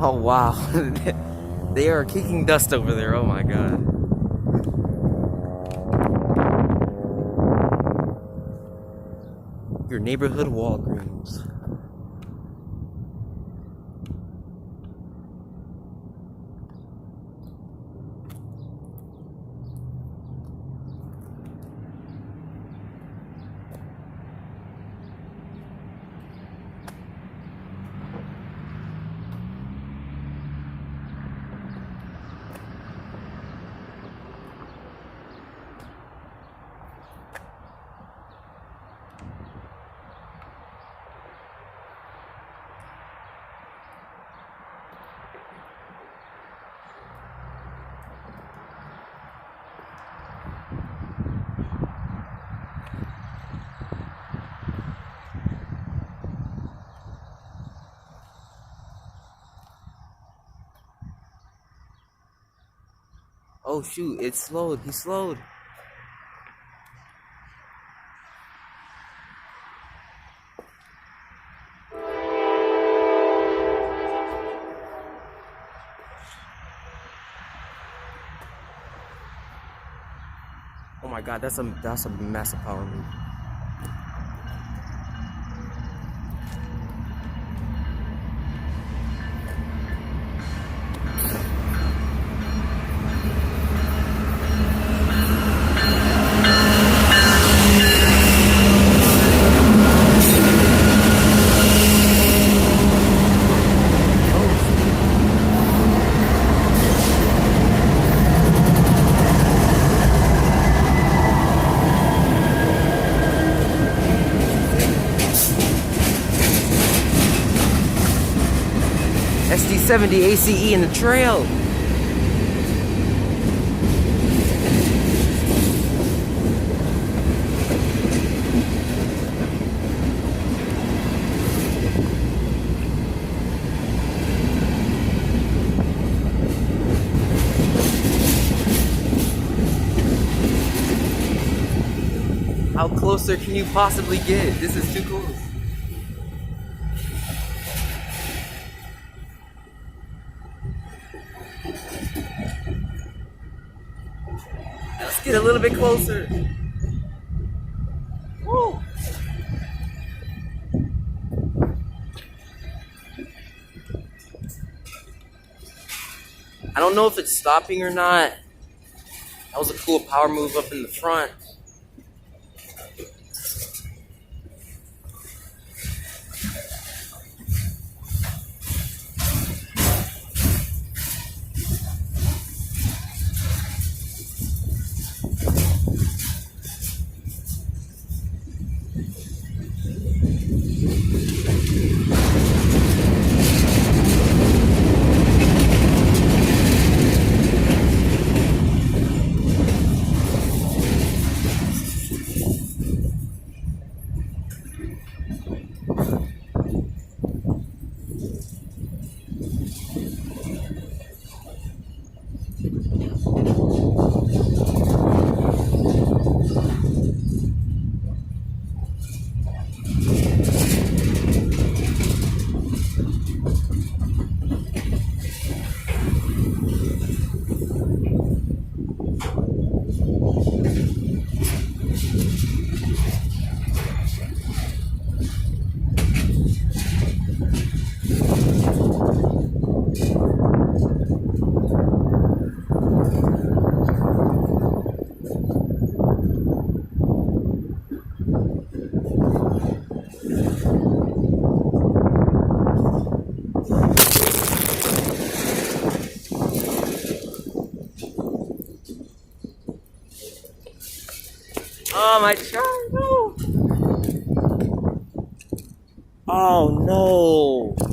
Oh wow. They are kicking dust over there. Oh my god. Your neighborhood Walgreens. Oh shoot, it slowed. He slowed. Oh my god, that's a massive power move. SD70 ACE in the trail. How closer can you possibly get? This is too close. Let's get a little bit closer. Woo. I don't know if it's stopping or not. That was a cool power move up in the front. Oh my god, no! Oh no!